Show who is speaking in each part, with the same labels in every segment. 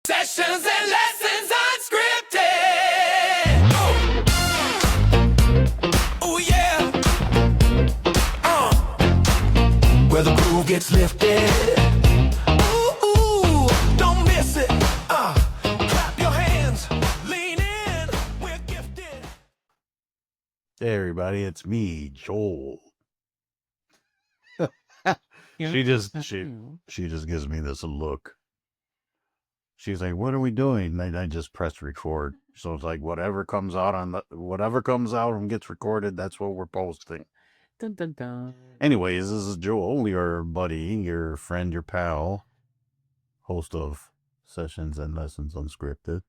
Speaker 1: Sessions and lessons unscripted. Oh yeah. Where the groove gets lifted. Ooh, don't miss it. Clap your hands, lean in. We're gifted.
Speaker 2: Hey everybody, it's me, Joel.
Speaker 3: Yeah.
Speaker 2: She just gives me this look. She's like, "What are we doing?" And I just press record. So it's like whatever comes out and gets recorded, that's what we're posting.
Speaker 3: Dun, dun, dun.
Speaker 2: Anyways, this is Joel, your buddy, your friend, your pal, host of Sessions and Lessons Unscripted.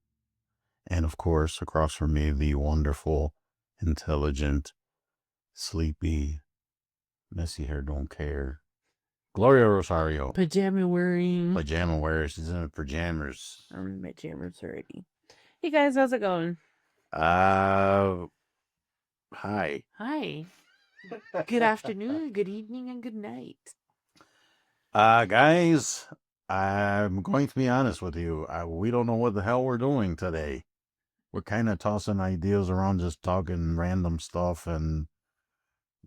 Speaker 2: And of course, across from me, the wonderful, intelligent, sleepy, messy hair don't care, Gloria Rosario.
Speaker 3: Pajama wearing.
Speaker 2: Pajama wear. She's in her pajamas.
Speaker 3: I'm in my pajamas already. Hey guys, how's it going?
Speaker 2: Hi.
Speaker 3: Hi. Good afternoon, good evening, and good night.
Speaker 2: Guys, I'm going to be honest with you. We don't know what the hell we're doing today. We're kind of tossing ideas around, just talking random stuff, and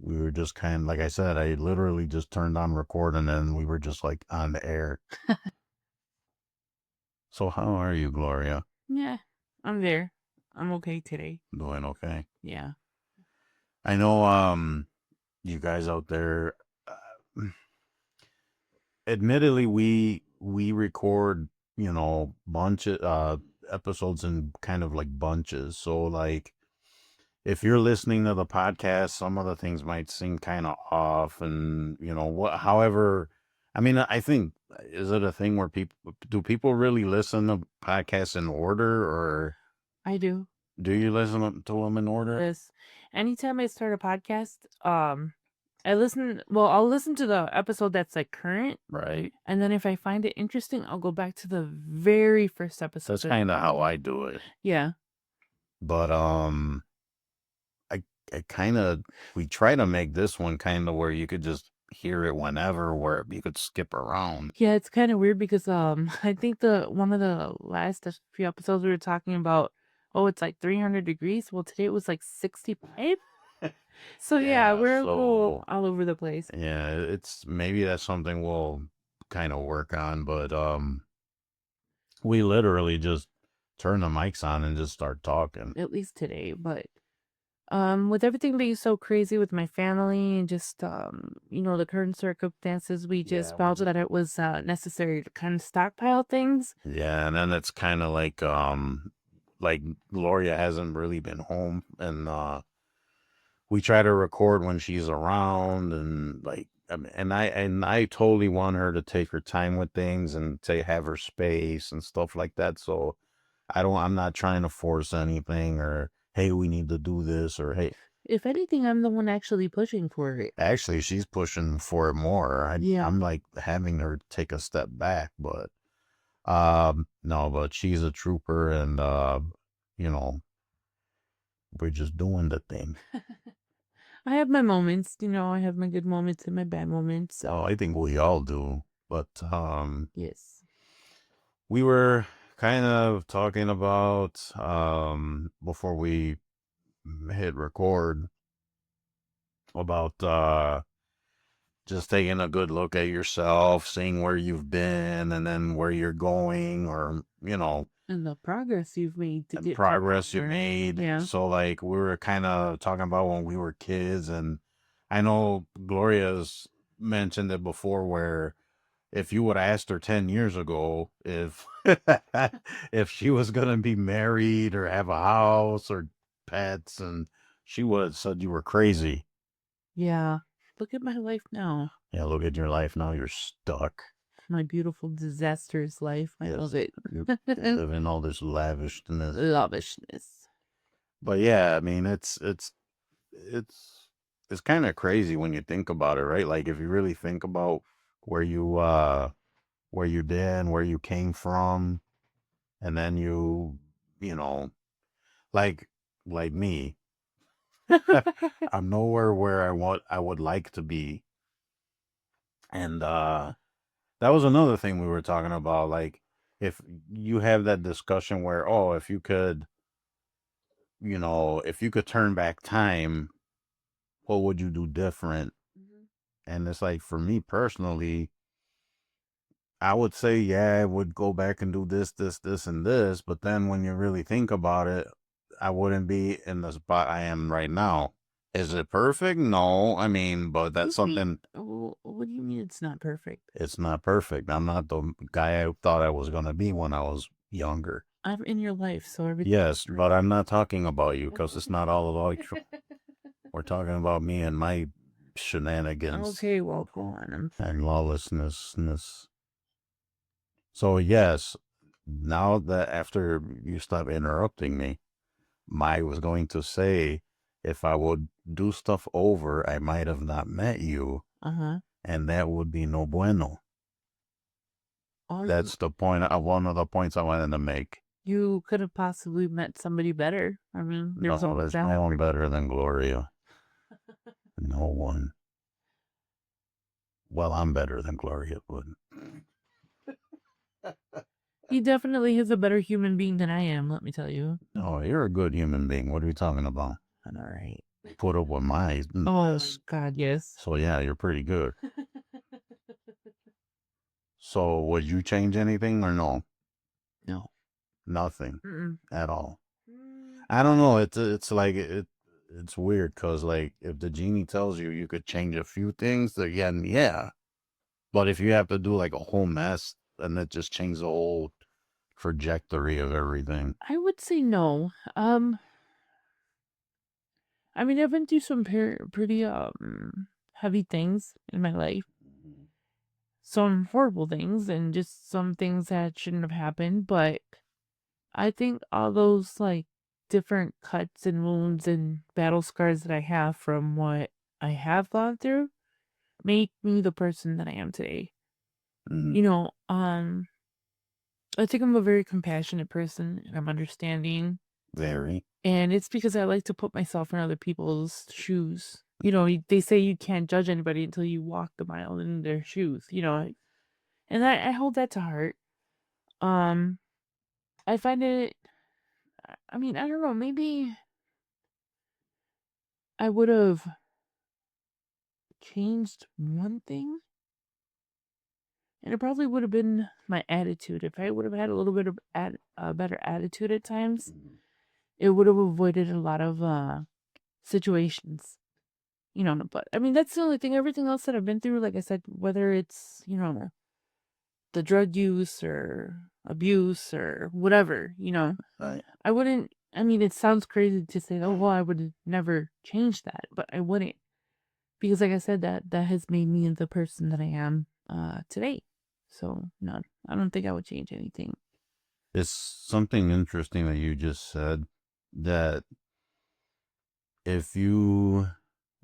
Speaker 2: we were just kind of, like I said, I literally just turned on recording and we were just like on the air. So how are you, Gloria?
Speaker 3: Yeah, I'm there. I'm okay today.
Speaker 2: Doing okay?
Speaker 3: Yeah.
Speaker 2: I know, you guys out there, admittedly, we record, bunch of episodes in kind of like bunches. So like, if you're listening to the podcast, some of the things might seem kind of off, and however, I mean, I think, is it a thing where do people really listen to podcasts in order, or
Speaker 3: I do.
Speaker 2: do you listen to them in order?
Speaker 3: Yes. Anytime I start a podcast, I'll listen to the episode that's like current.
Speaker 2: Right.
Speaker 3: And then if I find it interesting, I'll go back to the very first episode.
Speaker 2: That's kind of how I do it.
Speaker 3: Yeah.
Speaker 2: But we try to make this one kind of where you could just hear it whenever, where you could skip around.
Speaker 3: Yeah, it's kind of weird because I think one of the last few episodes we were talking about, it's like 300 degrees. Well, today it was like 65. So yeah, we're a little all over the place.
Speaker 2: Yeah, maybe that's something we'll kind of work on, but we literally just turn the mics on and just start talking.
Speaker 3: At least today, but with everything being so crazy with my family and just the current circumstances, we just felt that it was necessary to kind of stockpile things.
Speaker 2: Yeah, and then it's kind of like Gloria hasn't really been home, and we try to record when she's around, and like, and I totally want her to take her time with things and to have her space and stuff like that. So I'm not trying to force anything, or hey, we need to do this, or hey.
Speaker 3: If anything, I'm the one actually pushing for it.
Speaker 2: Actually, she's pushing for it more. I'm like having her take a step back, but no, but she's a trooper, and we're just doing the thing.
Speaker 3: I have my moments, I have my good moments and my bad moments. So.
Speaker 2: Oh, I think we all do. But
Speaker 3: yes,
Speaker 2: we were kind of talking about before we hit record about just taking a good look at yourself, seeing where you've been, and then where you're going, or
Speaker 3: and the progress you've made
Speaker 2: Yeah. So like, we were kind of talking about when we were kids, and I know Gloria's mentioned it before, where if you would have asked her 10 years ago if if she was going to be married or have a house or pets, and she would have said you were crazy.
Speaker 3: Yeah. Look at my life now.
Speaker 2: Yeah, look at your life now. You're stuck.
Speaker 3: My beautiful, disastrous life. I love it.
Speaker 2: Living all this
Speaker 3: lavishness.
Speaker 2: But yeah, I mean, it's kind of crazy when you think about it, right? Like, if you really think about where you've been, where you came from, and then like me, I'm nowhere where I would like to be. And that was another thing we were talking about. Like, if you have that discussion where, oh, if you could, if you could turn back time, what would you do different? And it's like, for me personally, I would say, yeah, I would go back and do this, this, this, and this. But then when you really think about it, I wouldn't be in the spot I am right now. Is it perfect? No. I mean, but that's something.
Speaker 3: What do you mean it's not perfect?
Speaker 2: It's not perfect. I'm not the guy I thought I was going to be when I was younger.
Speaker 3: I'm in your life, so everything.
Speaker 2: Yes, but I'm not talking about you because it's not all about you. We're talking about me and my shenanigans
Speaker 3: Okay, well, go on.
Speaker 2: and lawlessness. So, yes, now that after you stop interrupting me, I was going to say, if I would do stuff over, I might have not met you, and that would be no bueno. That's the point. One of the points I wanted to make.
Speaker 3: You could have possibly met somebody better. I mean, there's
Speaker 2: No,
Speaker 3: always
Speaker 2: there's
Speaker 3: that.
Speaker 2: no one better than Gloria. No one. Well, I'm better than Gloria, but
Speaker 3: He definitely is a better human being than I am, let me tell you.
Speaker 2: oh, you're a good human being. What are you talking about?
Speaker 3: I'm all right.
Speaker 2: Put up with my
Speaker 3: Oh, God, yes.
Speaker 2: So yeah, you're pretty good. So would you change anything or no?
Speaker 3: No.
Speaker 2: Nothing
Speaker 3: Mm-mm.
Speaker 2: at all. I don't know. It's like it's weird because like if the genie tells you could change a few things, again, yeah. But if you have to do like a whole mess, then it just changes the whole trajectory of everything.
Speaker 3: I would say no. I mean, I've been through some pretty heavy things in my life. Some horrible things and just some things that shouldn't have happened, but I think all those like different cuts and wounds and battle scars that I have from what I have gone through make me the person that I am today. I think I'm a very compassionate person and I'm understanding.
Speaker 2: Very.
Speaker 3: And it's because I like to put myself in other people's shoes. They say you can't judge anybody until you walk the mile in their shoes, and I hold that to heart. I find it, I mean, I don't know, maybe I would have changed one thing, and it probably would have been my attitude. If I would have had a little bit of a better attitude at times, it would have avoided a lot of situations. But I mean, that's the only thing. Everything else that I've been through, like I said, whether it's, the drug use or abuse or whatever,
Speaker 2: Right.
Speaker 3: I wouldn't, I mean, it sounds crazy to say, oh, well, I would never change that, but I wouldn't. Because like I said, that has made me the person that I am today. So, no, I don't think I would change anything.
Speaker 2: It's something interesting that you just said, that if you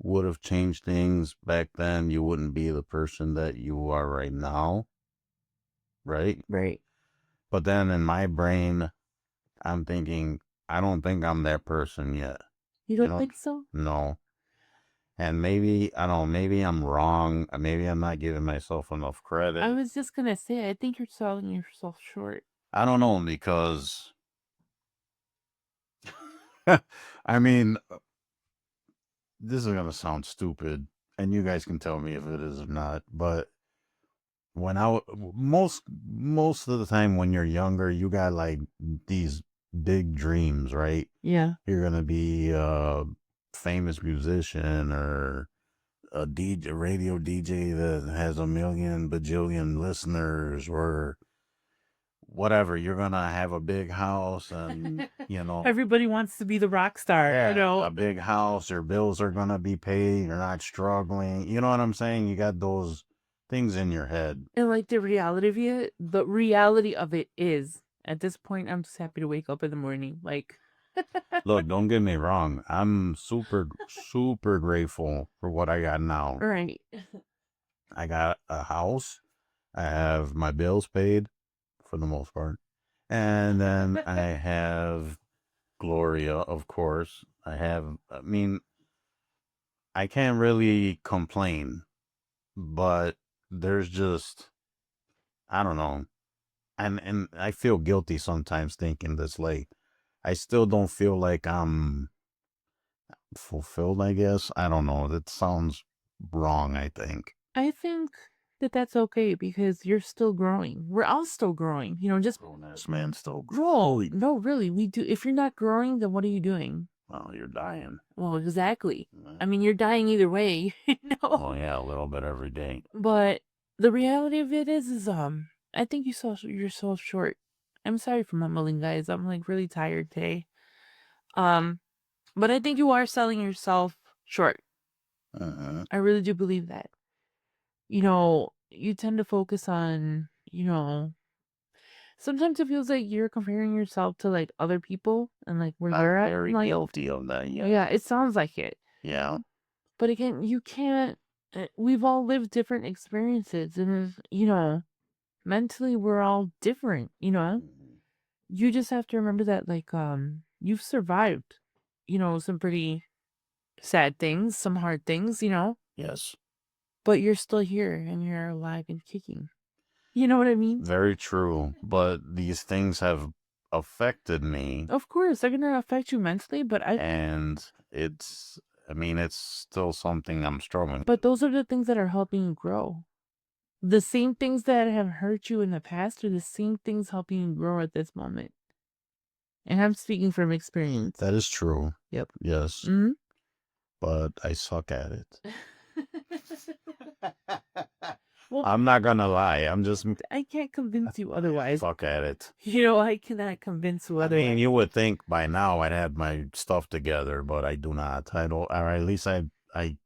Speaker 2: would have changed things back then, you wouldn't be the person that you are right now. Right?
Speaker 3: Right.
Speaker 2: But then in my brain, I'm thinking, I don't think I'm that person yet.
Speaker 3: You don't think so?
Speaker 2: No. And maybe, I don't know, maybe I'm wrong. Maybe I'm not giving myself enough credit.
Speaker 3: I was just going to say, I think you're selling yourself short.
Speaker 2: I don't know, because I mean, this is going to sound stupid, and you guys can tell me if it is or not, but when most of the time when you're younger, you got like these big dreams, right?
Speaker 3: Yeah.
Speaker 2: You're going to be a famous musician or a radio DJ that has a million bajillion listeners, or whatever. You're gonna have a big house, and
Speaker 3: Everybody wants to be the rock star,
Speaker 2: a big house. Your bills are gonna be paid. You're not struggling. You know what I'm saying? You got those things in your head.
Speaker 3: And like the reality of it is, at this point, I'm just happy to wake up in the morning. Like,
Speaker 2: Look, don't get me wrong. I'm super, super grateful for what I got now.
Speaker 3: right.
Speaker 2: I got a house. I have my bills paid for the most part. And then I have Gloria, of course. I mean, I can't really complain, but there's just, I don't know. and I feel guilty sometimes thinking this, like, I still don't feel like I'm fulfilled, I guess. I don't know. That sounds wrong, I think.
Speaker 3: I think that that's okay because you're still growing. We're all still growing. Just
Speaker 2: Grown ass man still
Speaker 3: no,
Speaker 2: growing.
Speaker 3: no, really. We do. If you're not growing, then what are you doing?
Speaker 2: Well, you're dying.
Speaker 3: Well, exactly.
Speaker 2: Yeah.
Speaker 3: I mean, you're dying either way.
Speaker 2: Oh, yeah, a little bit every day.
Speaker 3: But the reality of it is I think you sell yourself short. I'm sorry for mumbling, guys. I'm like really tired today. But I think you are selling yourself short. I really do believe that. You tend to focus on, sometimes it feels like you're comparing yourself to like other people and like where they're at.
Speaker 2: Very
Speaker 3: I'm like,
Speaker 2: guilty of that, yeah.
Speaker 3: yeah, it sounds like it.
Speaker 2: Yeah.
Speaker 3: But again, you can't. We've all lived different experiences, and mentally we're all different. You just have to remember that, like, you've survived, some pretty sad things, some hard things,
Speaker 2: Yes.
Speaker 3: but you're still here and you're alive and kicking. You know what I mean?
Speaker 2: Very true. But these things have affected me,
Speaker 3: Of course, they're gonna affect you mentally,
Speaker 2: and it's still something I'm struggling with.
Speaker 3: but those are the things that are helping you grow. The same things that have hurt you in the past are the same things helping you grow at this moment. And I'm speaking from experience.
Speaker 2: That is true.
Speaker 3: Yep.
Speaker 2: Yes.
Speaker 3: Hmm.
Speaker 2: But I suck at it.
Speaker 3: Well,
Speaker 2: I'm not gonna lie. I'm just
Speaker 3: I can't convince you otherwise.
Speaker 2: suck at it.
Speaker 3: I cannot convince you
Speaker 2: I
Speaker 3: otherwise.
Speaker 2: mean, you would think by now I'd have my stuff together, but I do not. I don't, or at least I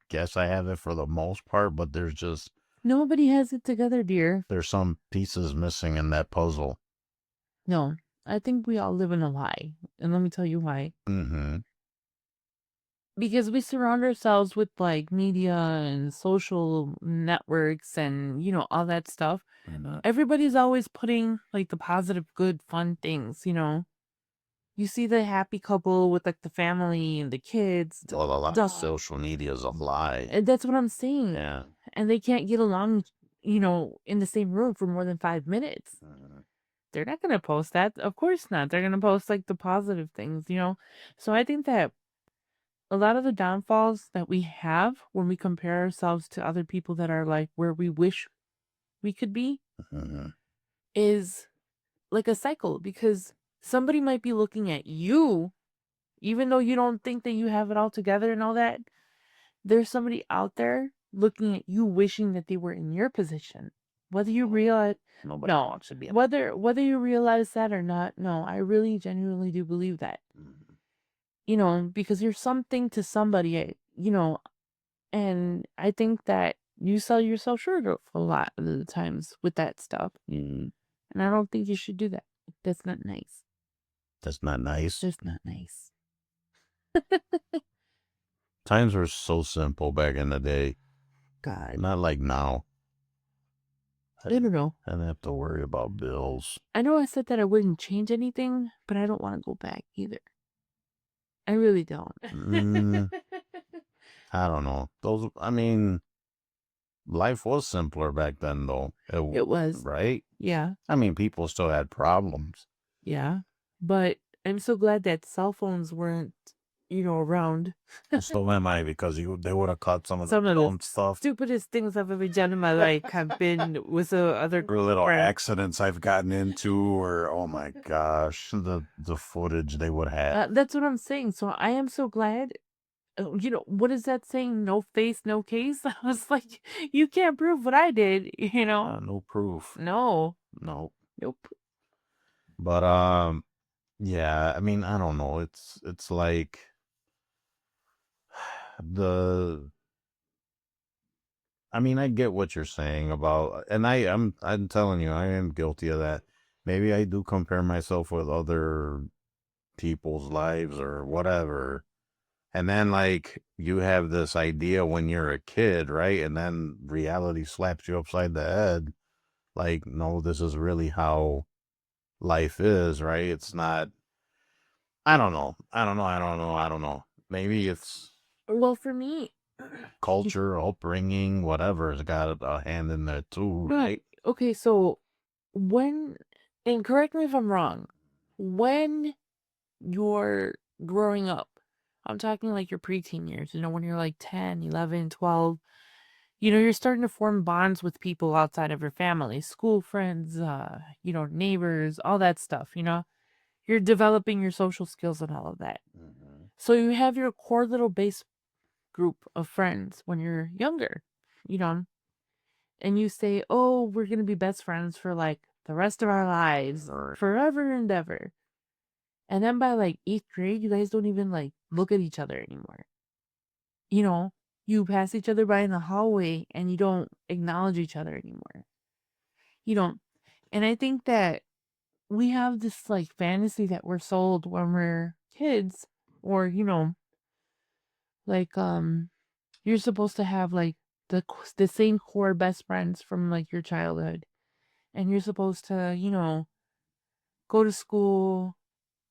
Speaker 2: guess I have it for the most part, but there's
Speaker 3: Nobody has it together, dear.
Speaker 2: some pieces missing in that puzzle.
Speaker 3: No, I think we all live in a lie. And let me tell you why.
Speaker 2: Mm-hmm.
Speaker 3: Because we surround ourselves with like media and social networks and, all that stuff. Everybody's always putting like the positive, good, fun things, You see the happy couple with like the family and the kids.
Speaker 2: Well, a lot
Speaker 3: Duh.
Speaker 2: of social media is a lie.
Speaker 3: And that's what I'm saying.
Speaker 2: Yeah.
Speaker 3: And they can't get along, in the same room for more than 5 minutes. They're not going to post that. Of course not. They're going to post like the positive things, So I think that a lot of the downfalls that we have when we compare ourselves to other people that are like where we wish we could be is like a cycle, because somebody might be looking at you, even though you don't think that you have it all together and all that. There's somebody out there looking at you wishing that they were in your position. Whether you realize
Speaker 2: Nobody wants to be.
Speaker 3: whether you realize that or not, no, I really genuinely do believe that. Because you're something to somebody, and I think that you sell yourself short a lot of the times with that stuff. And I don't think you should do that. That's not nice.
Speaker 2: That's not nice.
Speaker 3: That's not nice.
Speaker 2: Times were so simple back in the day.
Speaker 3: God.
Speaker 2: Not like now.
Speaker 3: I don't know.
Speaker 2: I didn't have to worry about bills.
Speaker 3: I know I said that I wouldn't change anything, but I don't want to go back either. I really don't.
Speaker 2: I don't know. Life was simpler back then, though.
Speaker 3: It was.
Speaker 2: Right?
Speaker 3: Yeah.
Speaker 2: People still had problems.
Speaker 3: Yeah. But I'm so glad that cell phones weren't, around.
Speaker 2: So am I, because they would have caught some of
Speaker 3: Some
Speaker 2: the
Speaker 3: of the
Speaker 2: dumb stuff.
Speaker 3: Stupidest things I've ever done in my life have been with other
Speaker 2: Or little
Speaker 3: crap.
Speaker 2: accidents I've gotten into, or oh my gosh, the footage they would have.
Speaker 3: That's what I'm saying. So I am so glad. What is that saying? No face, no case. I was like, you can't prove what I did.
Speaker 2: No proof.
Speaker 3: No.
Speaker 2: Nope.
Speaker 3: Nope.
Speaker 2: But yeah. I don't know. It's like I get what you're saying about, and I'm telling you, I am guilty of that. Maybe I do compare myself with other people's lives or whatever. And then like you have this idea when you're a kid, right? And then reality slaps you upside the head. Like, no, this is really how life is, right? It's not. I don't know. Maybe it's
Speaker 3: Well, for me,
Speaker 2: culture, upbringing, whatever has got a hand in there too.
Speaker 3: right. Okay, so when And correct me if I'm wrong, when you're growing up, I'm talking like your preteen years, when you're like 10, 11, 12, you're starting to form bonds with people outside of your family, school friends, neighbors, all that stuff, You're developing your social skills and all of that.
Speaker 2: Mm-hmm.
Speaker 3: So you have your core little base group of friends when you're younger, you know, and you say, oh, we're going to be best friends for like the rest of our lives or forever and ever. And then by like 8th grade, you guys don't even like look at each other anymore. You pass each other by in the hallway and you don't acknowledge each other anymore. You don't. And I think that we have this like fantasy that we're sold when we're kids, or, like, you're supposed to have like the same core best friends from like your childhood. And you're supposed to, go to school,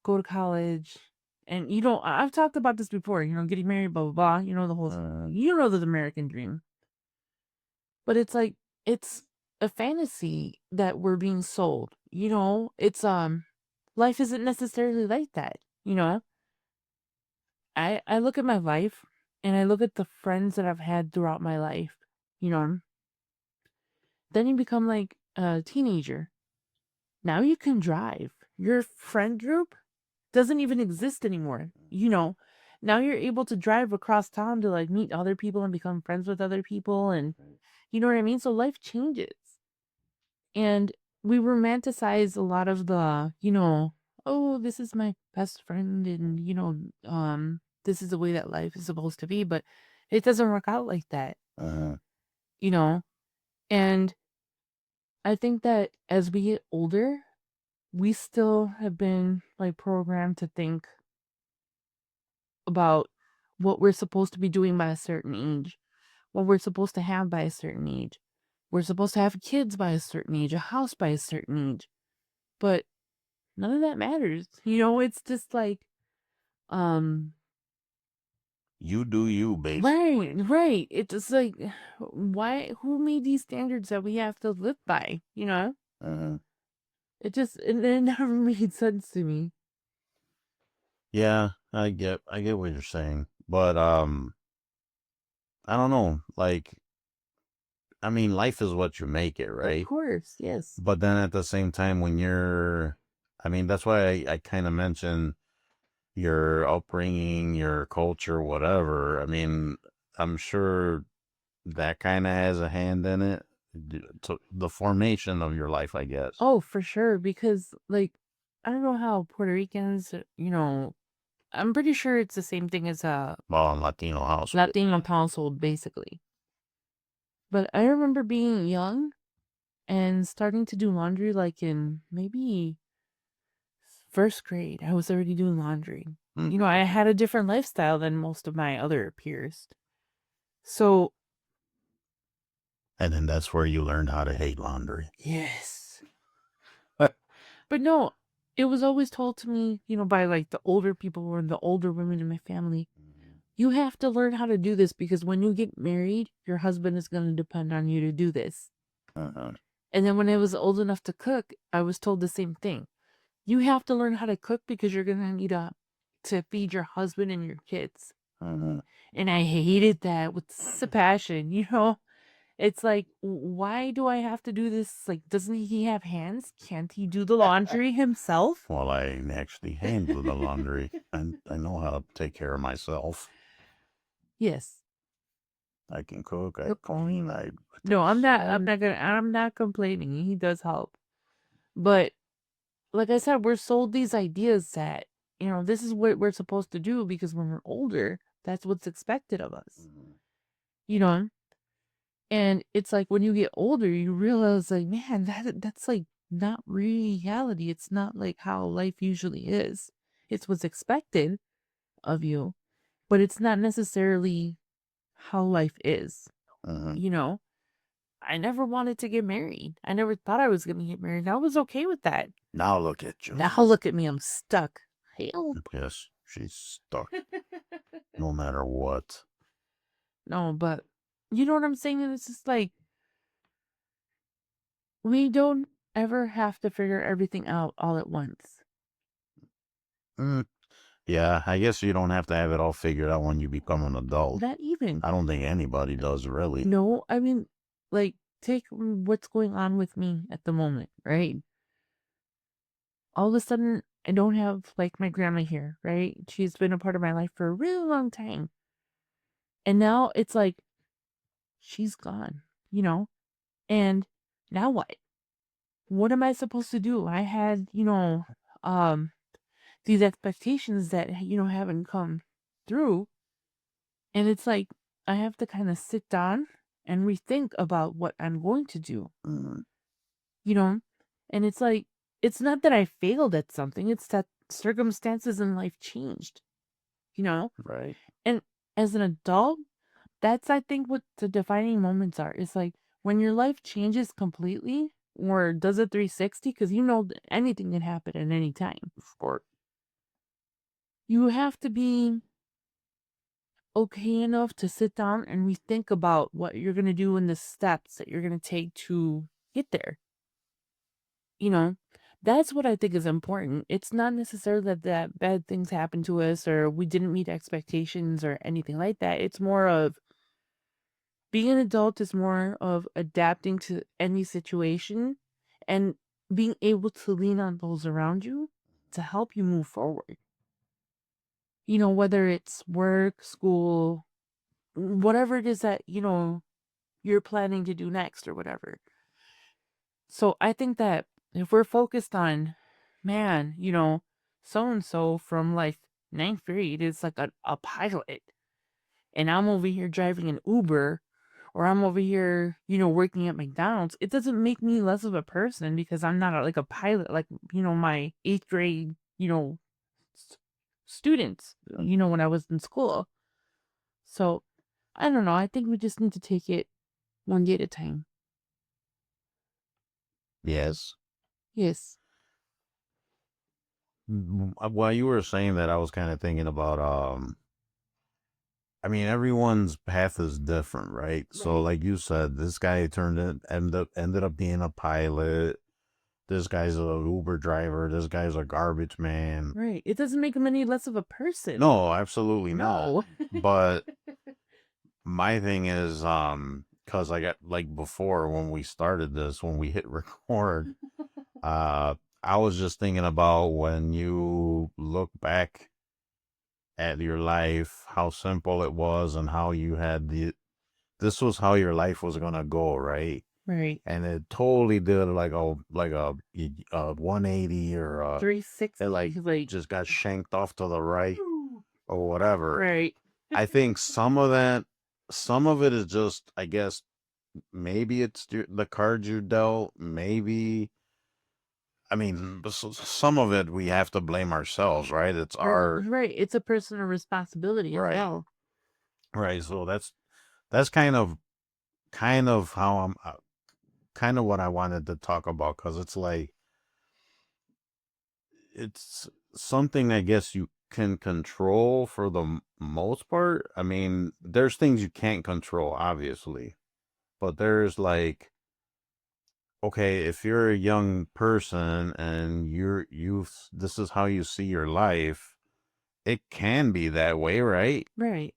Speaker 3: go to college, and I've talked about this before, getting married, blah, blah, blah, the whole, the American dream. But it's like, it's a fantasy that we're being sold, it's, life isn't necessarily like that, I look at my life and I look at the friends that I've had throughout my life, you know, then you become like a teenager. Now you can drive. Your friend group doesn't even exist anymore. Now you're able to drive across town to like meet other people and become friends with other people. And you know what I mean? So life changes. And we romanticize a lot of the, oh, this is my best friend. And, this is the way that life is supposed to be. But it doesn't work out like that,
Speaker 2: Uh-huh.
Speaker 3: And I think that as we get older, we still have been like programmed to think about what we're supposed to be doing by a certain age, what we're supposed to have by a certain age. We're supposed to have kids by a certain age, a house by a certain age. But none of that matters. It's just like,
Speaker 2: You do you, babe.
Speaker 3: right. It's just like, who made these standards that we have to live by,
Speaker 2: Uh-huh.
Speaker 3: it never made sense to me.
Speaker 2: Yeah, I get what you're saying. But I don't know. Like, I mean, life is what you make it, right?
Speaker 3: Of course, yes.
Speaker 2: But then at the same time, I mean, that's why I kind of mentioned your upbringing, your culture, whatever. I mean, I'm sure that kind of has a hand in it, to the formation of your life, I guess.
Speaker 3: Oh, for sure. Because, like, I don't know how Puerto Ricans, I'm pretty sure it's the same thing as a
Speaker 2: Well, in Latino house.
Speaker 3: Latino household, basically. But I remember being young and starting to do laundry, like in maybe 1st grade. I was already doing laundry. I had a different lifestyle than most of my other peers. So,
Speaker 2: And then that's where you learned how to hate laundry.
Speaker 3: yes. But no, it was always told to me, by like the older people or the older women in my family, you have to learn how to do this because when you get married, your husband is going to depend on you to do this.
Speaker 2: Uh-huh.
Speaker 3: And then when I was old enough to cook, I was told the same thing. You have to learn how to cook because you're going to need to feed your husband and your kids.
Speaker 2: Uh-huh.
Speaker 3: And I hated that with such a passion, It's like, why do I have to do this? Like, doesn't he have hands? Can't he do the laundry himself?
Speaker 2: Well, I actually handle the laundry, and I know how to take care of myself.
Speaker 3: Yes.
Speaker 2: I can cook. I clean.
Speaker 3: No, I'm not complaining. He does help. But like I said, we're sold these ideas that, this is what we're supposed to do because when we're older, that's what's expected of us. And it's like when you get older, you realize like, man, that's like not reality. It's not like how life usually is. It's what's expected of you, but it's not necessarily how life is.
Speaker 2: Uh-huh.
Speaker 3: I never wanted to get married. I never thought I was going to get married. I was okay with that.
Speaker 2: Now look at you.
Speaker 3: Now look at me. I'm stuck. Help.
Speaker 2: Yes, she's stuck. No matter what.
Speaker 3: No, but you know what I'm saying? It's just like, we don't ever have to figure everything out all at once.
Speaker 2: Mm, yeah, I guess you don't have to have it all figured out when you become an adult.
Speaker 3: Not even.
Speaker 2: I don't think anybody does, really.
Speaker 3: No, I mean, like, take what's going on with me at the moment, right? All of a sudden, I don't have, like, my grandma here, right? She's been a part of my life for a really long time. And now it's like, she's gone, you know? And now what? What am I supposed to do? I had, um, these expectations that, haven't come through. And it's like, I have to kind of sit down and rethink about what I'm going to do,
Speaker 2: Mm,
Speaker 3: you know? And it's like, it's not that I failed at something, it's that circumstances in life changed, you know?
Speaker 2: right.
Speaker 3: And as an adult, that's, I think, what the defining moments are. It's like when your life changes completely or does a 360, because anything can happen at any time.
Speaker 2: Or
Speaker 3: You have to be okay enough to sit down and rethink about what you're going to do and the steps that you're going to take to get there. You know, that's what I think is important. It's not necessarily that bad things happen to us or we didn't meet expectations or anything like that. It's more of being an adult is more of adapting to any situation and being able to lean on those around you to help you move forward. Whether it's work, school, whatever it is that, you're planning to do next or whatever. So I think that if we're focused on, man, so and so from like ninth grade is like a pilot, and I'm over here driving an Uber, or I'm over here, working at McDonald's, it doesn't make me less of a person because I'm not like a pilot, like, my eighth grade, s- students, when I was in school. So I don't know. I think we just need to take it one day at a time.
Speaker 2: yes.
Speaker 3: Yes.
Speaker 2: While you were saying that, I was kind of thinking about I mean, everyone's path is different, right? So,
Speaker 3: Right.
Speaker 2: like you said, this guy ended up being a pilot. This guy's a Uber driver. This guy's a garbage man.
Speaker 3: Right. It doesn't make him any less of a person.
Speaker 2: No, absolutely not.
Speaker 3: No.
Speaker 2: But my thing is, because I got like before when we started this, when we hit record, I was just thinking about when you look back at your life, how simple it was, and how you had this was how your life was gonna go, right?
Speaker 3: Right.
Speaker 2: And it totally did like a 180 or it
Speaker 3: 360,
Speaker 2: like just got shanked off to the right or whatever.
Speaker 3: right.
Speaker 2: I think some of it is just, I guess, maybe it's the cards you dealt. Maybe, I mean, some of it we have to blame ourselves, right? It's our
Speaker 3: Right. It's a personal responsibility as
Speaker 2: right,
Speaker 3: well.
Speaker 2: right. So that's kind of how I'm kind of what I wanted to talk about because it's like it's something I guess you can control for the most part. I mean, there's things you can't control, obviously, but there's like, okay, if you're a young person and this is how you see your life, it can be that way, right?
Speaker 3: Right.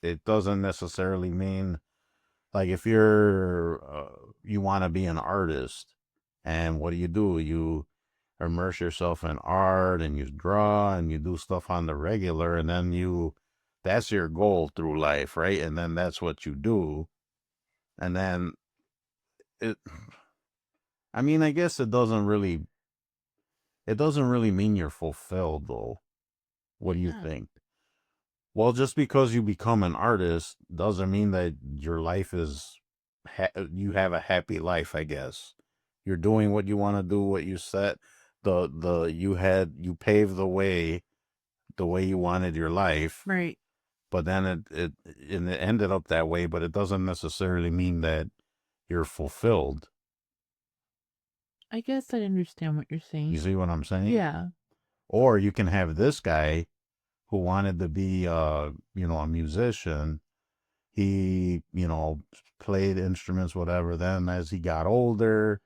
Speaker 2: It doesn't necessarily mean like if you want to be an artist, and what do? You immerse yourself in art and you draw and you do stuff on the regular, and then that's your goal through life, right? And then that's what you do. And then it I mean, I guess it doesn't really mean you're fulfilled though. What do you
Speaker 3: Yeah.
Speaker 2: think? Well, just because you become an artist doesn't mean that your life you have a happy life, I guess. You're doing what you want to do, what you set you paved the way you wanted your life,
Speaker 3: Right.
Speaker 2: but then it ended up that way, but it doesn't necessarily mean that you're fulfilled.
Speaker 3: I guess I understand what you're
Speaker 2: You
Speaker 3: saying.
Speaker 2: see what I'm saying?
Speaker 3: Yeah.
Speaker 2: Or you can have this guy who wanted to be a musician. He played instruments, whatever. Then as he got older,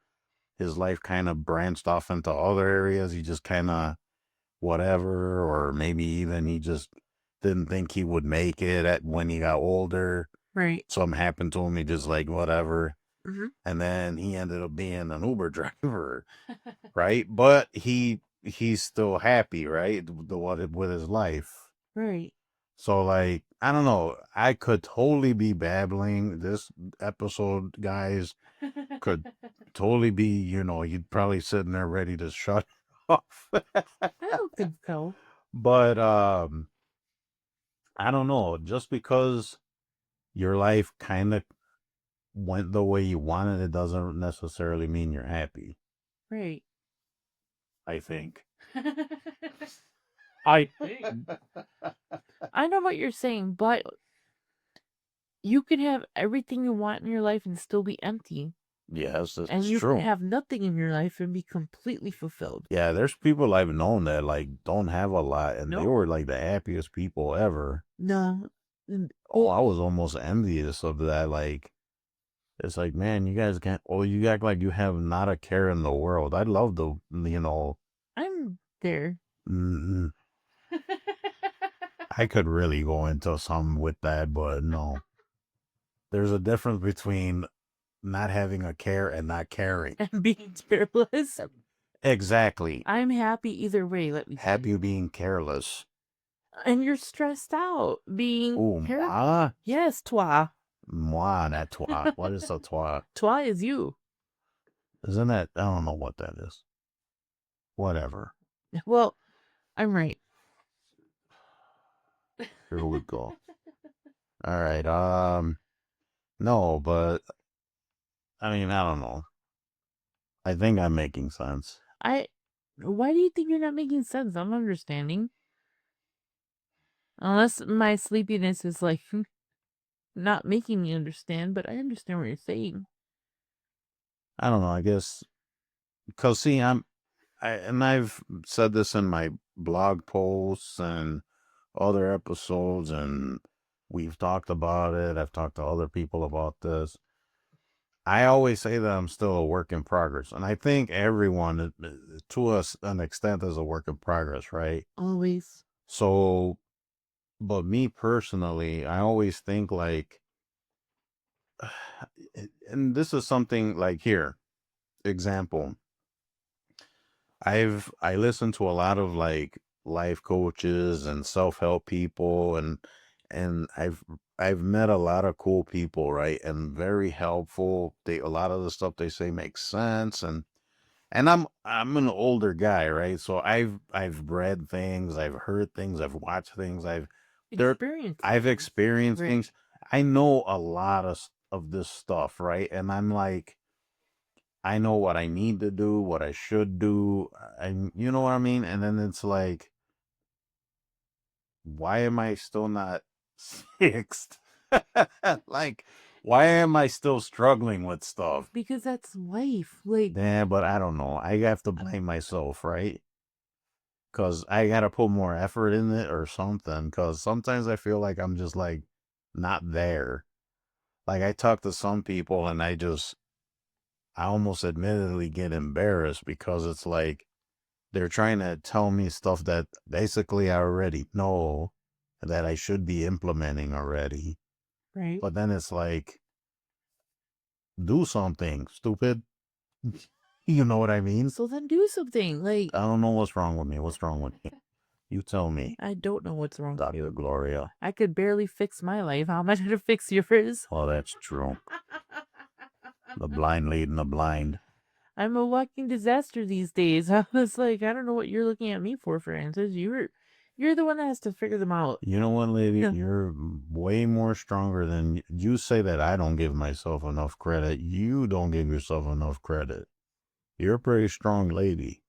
Speaker 2: his life kind of branched off into other areas. He just kind of whatever, or maybe even he just didn't think he would make it at when he got older.
Speaker 3: Right.
Speaker 2: Something happened to him. He just like whatever,
Speaker 3: Mm-hmm.
Speaker 2: and then he ended up being an Uber driver, right? But he's still happy, right? The what with his life.
Speaker 3: Right.
Speaker 2: So like I don't know. I could totally be babbling. This episode, guys, could totally be. You'd probably sitting there ready to shut off.
Speaker 3: I don't think so.
Speaker 2: But I don't know. Just because your life kind of went the way you wanted, it doesn't necessarily mean you're happy.
Speaker 3: Right.
Speaker 2: I think.
Speaker 3: I think. I know what you're saying, but you can have everything you want in your life and still be empty.
Speaker 2: Yes,
Speaker 3: And
Speaker 2: that's
Speaker 3: you
Speaker 2: true.
Speaker 3: can have nothing in your life and be completely fulfilled.
Speaker 2: Yeah, there's people I've known that like don't have a lot, and they
Speaker 3: Nope.
Speaker 2: were like the happiest people ever.
Speaker 3: No.
Speaker 2: Oh, I was almost envious of that. Like, it's like, man, you guys can't. Oh, you act like you have not a care in the world. I'd love to,
Speaker 3: I'm there.
Speaker 2: mm, I could really go into something with that, but no. There's a difference between not having a care and not caring.
Speaker 3: And being careless.
Speaker 2: Exactly.
Speaker 3: I'm happy either way, let me tell
Speaker 2: Happy being careless.
Speaker 3: And you're stressed out being
Speaker 2: Ooh,
Speaker 3: careless.
Speaker 2: moi?
Speaker 3: Yes, toi.
Speaker 2: Moi, not toi. What is a toi?
Speaker 3: Toi is you.
Speaker 2: Isn't that, I don't know what that is. Whatever.
Speaker 3: Well, I'm right.
Speaker 2: Here we go. All right. No, but I mean, I don't know. I think I'm making sense.
Speaker 3: Why do you think you're not making sense? I'm understanding. Unless my sleepiness is like not making me understand, but I understand what you're saying.
Speaker 2: I don't know. I guess because see, I've said this in my blog posts and other episodes, and we've talked about it. I've talked to other people about this. I always say that I'm still a work in progress, and I think everyone, to an extent, is a work in progress, right?
Speaker 3: Always.
Speaker 2: So, but me personally, I always think like, and this is something like here, example. I listen to a lot of like life coaches and self-help people, and I've met a lot of cool people, right? And very helpful. A lot of the stuff they say makes sense, and I'm an older guy, right? So I've read things, I've heard things, I've watched things, I've experienced
Speaker 3: Right.
Speaker 2: things. I know a lot of this stuff, right? And I'm like, I know what I need to do, what I should do, and you know what I mean? And then it's like, why am I still not fixed? Like, why am I still struggling with stuff?
Speaker 3: Because that's life. Like,
Speaker 2: Yeah, but I don't know. I have to blame myself, right? Because I got to put more effort in it or something. Because sometimes I feel like I'm just like not there. Like, I talk to some people and I almost admittedly get embarrassed because it's like they're trying to tell me stuff that basically I already know that I should be implementing already.
Speaker 3: right.
Speaker 2: But then it's like, do something, stupid. You know what I mean?
Speaker 3: So then do something. Like,
Speaker 2: I don't know what's wrong with me. What's wrong with me? You tell me.
Speaker 3: I don't know what's wrong with you.
Speaker 2: Dr. Gloria.
Speaker 3: I could barely fix my life. How am I going to fix yours?
Speaker 2: Well, that's true. The blind leading the blind.
Speaker 3: I'm a walking disaster these days. I was like, I don't know what you're looking at me for answers. You're the one that has to figure them out.
Speaker 2: You know what, lady?
Speaker 3: Yeah.
Speaker 2: You're way more stronger than you say that I don't give myself enough credit. You don't give yourself enough credit. You're a pretty strong lady.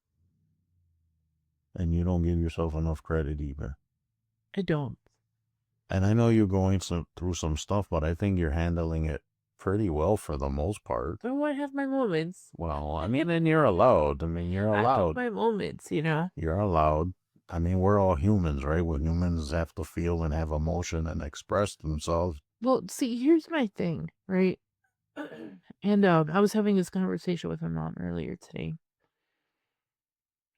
Speaker 2: And you don't give yourself enough credit either.
Speaker 3: I don't.
Speaker 2: And I know you're going through some stuff, but I think you're handling it pretty well for the most part.
Speaker 3: Oh, I have my moments.
Speaker 2: Well, I mean, and you're allowed. I mean, you're
Speaker 3: I have
Speaker 2: allowed.
Speaker 3: my moments, you know.
Speaker 2: You're allowed. I mean, we're all humans, right? We're humans have to feel and have emotion and express themselves.
Speaker 3: Well, see, here's my thing, right? And I was having this conversation with my mom earlier today.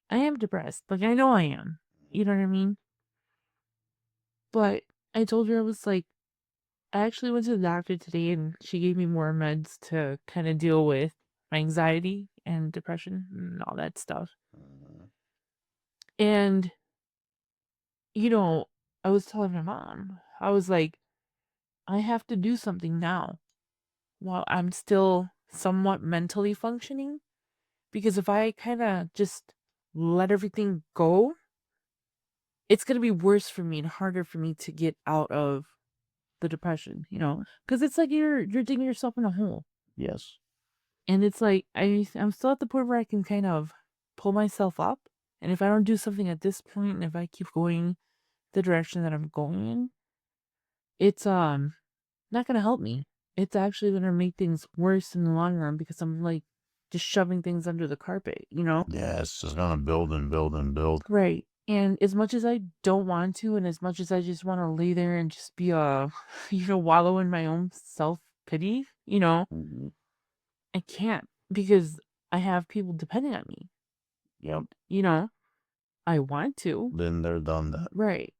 Speaker 3: I am depressed. Like, I know I am. You know what I mean? But I told her, I was like, I actually went to the doctor today and she gave me more meds to kind of deal with my anxiety and depression and all that stuff. And, I was telling my mom, I was like, I have to do something now while I'm still somewhat mentally functioning. Because if I kind of just let everything go, it's going to be worse for me and harder for me to get out of the depression, because it's like you're digging yourself in a hole.
Speaker 2: Yes.
Speaker 3: And it's like I'm still at the point where I can kind of pull myself up. And if I don't do something at this point, and if I keep going the direction that I'm going in, it's not gonna help me. It's actually gonna make things worse in the long run because I'm like just shoving things under the carpet,
Speaker 2: Yeah, it's just gonna build and build and build.
Speaker 3: Right. And as much as I don't want to, and as much as I just want to lay there and just be wallow in my own self pity,
Speaker 2: Mhm.
Speaker 3: I can't because I have people depending on me.
Speaker 2: Yep.
Speaker 3: I want to.
Speaker 2: Been there, done that.
Speaker 3: Right.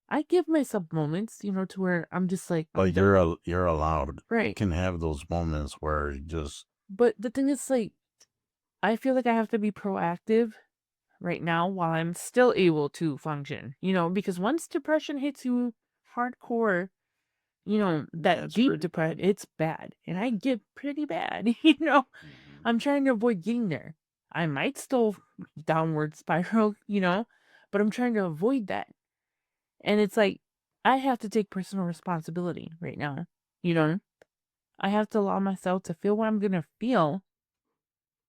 Speaker 3: I give myself moments, to where I'm just like,
Speaker 2: But you're allowed. You
Speaker 3: right.
Speaker 2: can have those moments where you just
Speaker 3: But the thing is, like, I feel like I have to be proactive right now while I'm still able to function, because once depression hits you hardcore, that
Speaker 2: That's
Speaker 3: deep
Speaker 2: pretty
Speaker 3: depression,
Speaker 2: bad.
Speaker 3: it's bad. And I get pretty bad,
Speaker 2: Mhm.
Speaker 3: I'm trying to avoid getting there. I might still downward spiral, but I'm trying to avoid that. And it's like, I have to take personal responsibility right now, I have to allow myself to feel what I'm going to feel,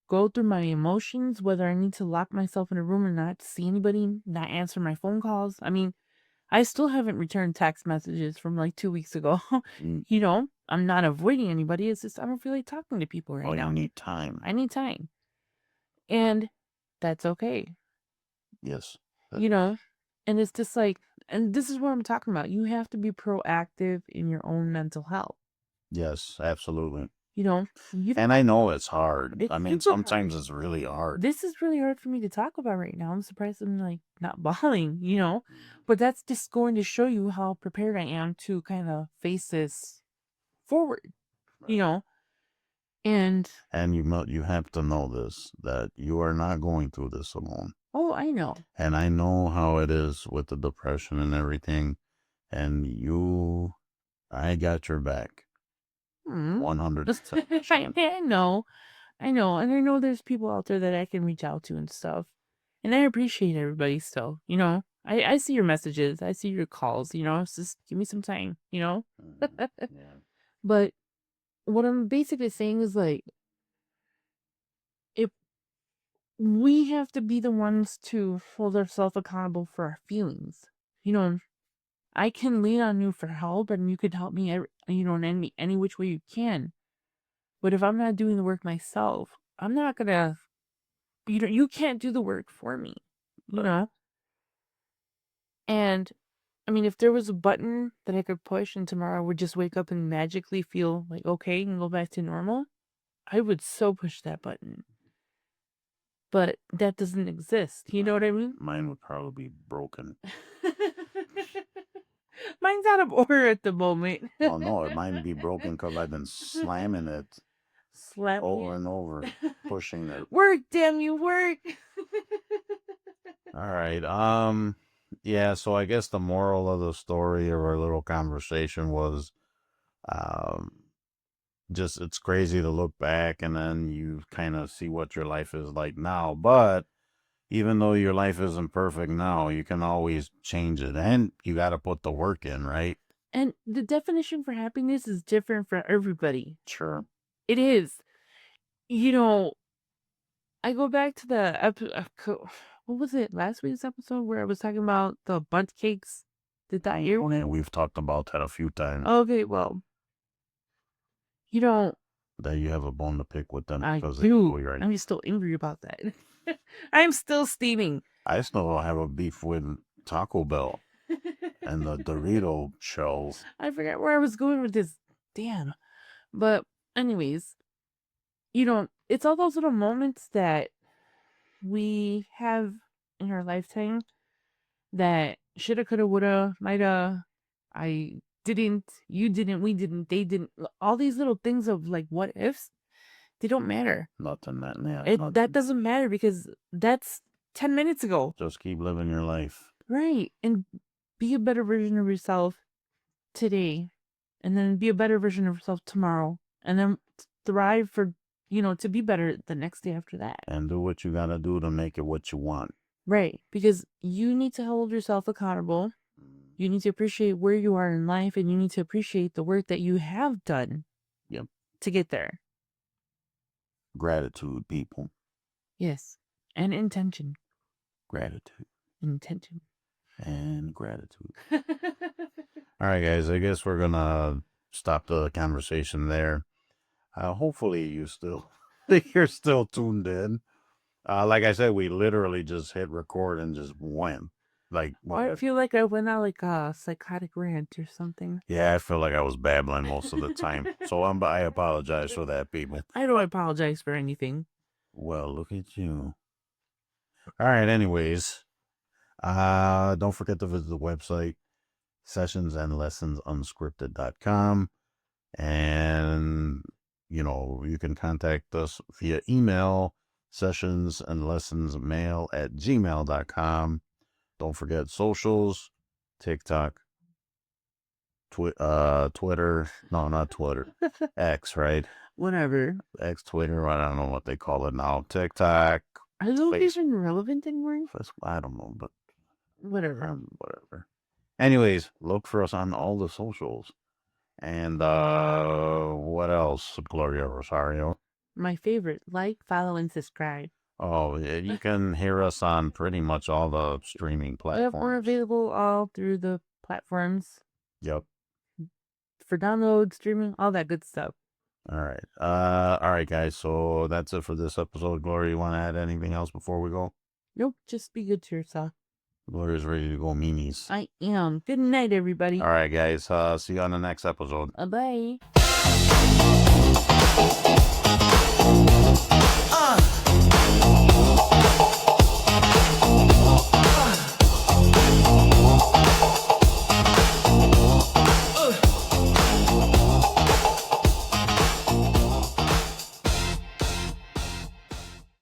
Speaker 3: go through my emotions, whether I need to lock myself in a room and not see anybody, not answer my phone calls. I mean, I still haven't returned text messages from like 2 weeks ago.
Speaker 2: Mm.
Speaker 3: I'm not avoiding anybody. It's just I don't feel like talking to people right
Speaker 2: Oh,
Speaker 3: now.
Speaker 2: you need time.
Speaker 3: I need time. And that's okay.
Speaker 2: Yes.
Speaker 3: And it's just like, and this is what I'm talking about. You have to be proactive in your own mental health.
Speaker 2: Yes, absolutely.
Speaker 3: You
Speaker 2: And I know it's hard.
Speaker 3: It's
Speaker 2: I mean,
Speaker 3: super hard.
Speaker 2: sometimes it's really hard.
Speaker 3: This is really hard for me to talk about right now. I'm surprised I'm like not bawling, but that's just going to show you how prepared I am to kind of face this forward, and
Speaker 2: And you have to know this, that you are not going through this alone.
Speaker 3: oh, I know.
Speaker 2: And I know how it is with the depression and everything. And I got your back. 100%.
Speaker 3: I know, and I know there's people out there that I can reach out to and stuff, and I appreciate everybody still. I see your messages, I see your calls. It's just give me some time.
Speaker 2: Yeah.
Speaker 3: But what I'm basically saying is like, if we have to be the ones to hold ourselves accountable for our feelings, I can lean on you for help, and you could help me, in any which way you can. But if I'm not doing the work myself, I'm not gonna. You can't do the work for me, you know. And I mean, if there was a button that I could push and tomorrow I would just wake up and magically feel like okay and go back to normal, I would so push that button. But that doesn't exist. You know what I mean?
Speaker 2: Mine would probably be broken.
Speaker 3: Mine's out of order at the moment.
Speaker 2: Oh, no, it might be broken because I've been slamming it
Speaker 3: Slap
Speaker 2: over and over, pushing it.
Speaker 3: Work, damn you, work.
Speaker 2: All right. Yeah, so I guess the moral of the story of our little conversation was just it's crazy to look back and then you kind of see what your life is like now. But even though your life isn't perfect now, you can always change it, and you got to put the work in, right?
Speaker 3: And the definition for happiness is different for everybody.
Speaker 2: Sure.
Speaker 3: It is. I go back to the what was it, last week's episode where I was talking about the bundt cakes? Did that air?
Speaker 2: We've talked about that a few times.
Speaker 3: Okay, well,
Speaker 2: That you have a bone to pick with them
Speaker 3: I
Speaker 2: because
Speaker 3: do.
Speaker 2: right.
Speaker 3: I'm still angry about that. I'm still steaming.
Speaker 2: I still have a beef with Taco Bell and the Dorito shells.
Speaker 3: I forgot where I was going with this. Damn. But anyways, it's all those little moments that we have in our lifetime that shoulda, coulda, woulda, mighta, I didn't, you didn't, we didn't, they didn't. All these little things of like what ifs, they don't matter.
Speaker 2: Nothing that, yeah,
Speaker 3: That
Speaker 2: nothing.
Speaker 3: doesn't matter because that's 10 minutes ago.
Speaker 2: Just keep living your life.
Speaker 3: Right. And be a better version of yourself today. And then be a better version of yourself tomorrow. And then thrive for, to be better the next day after that.
Speaker 2: And do what you gotta do to make it what you want.
Speaker 3: Right. Because you need to hold yourself accountable. You need to appreciate where you are in life, and you need to appreciate the work that you have done.
Speaker 2: Yep.
Speaker 3: To get there.
Speaker 2: Gratitude, people.
Speaker 3: Yes. And intention.
Speaker 2: Gratitude.
Speaker 3: Intention.
Speaker 2: And gratitude. All right, guys. I guess we're gonna stop the conversation there. Hopefully you're still tuned in. Like I said, we literally just hit record and just went. Like,
Speaker 3: I feel like I went out like a psychotic rant or something.
Speaker 2: Yeah, I feel like I was babbling most of the time. So I apologize for that, people.
Speaker 3: I don't apologize for anything.
Speaker 2: Well, look at you. All right, anyways. Don't forget to visit the website, sessionsandlessonsunscripted.com. And, you can contact us via email, sessionsandlessonsmail@gmail.com. Don't forget socials, TikTok, Twitter. No, not Twitter. X, right?
Speaker 3: Whatever.
Speaker 2: X, Twitter. I don't know what they call it now. TikTok.
Speaker 3: Are those even relevant anymore?
Speaker 2: I don't know, but
Speaker 3: whatever.
Speaker 2: Whatever. Anyways, look for us on all the socials. And what else, Gloria Rosario?
Speaker 3: My favorite. Like, follow, and subscribe.
Speaker 2: Oh, yeah, you can hear us on pretty much all the streaming platforms.
Speaker 3: We're available all through the platforms.
Speaker 2: Yep.
Speaker 3: For download, streaming, all that good stuff.
Speaker 2: All right. All right, guys. So that's it for this episode. Gloria, you want to add anything else before we go?
Speaker 3: Nope. Just be good to yourself.
Speaker 2: Gloria's ready to go meanies.
Speaker 3: I am. Good night, everybody.
Speaker 2: All right, guys. See you on the next episode.
Speaker 3: Bye.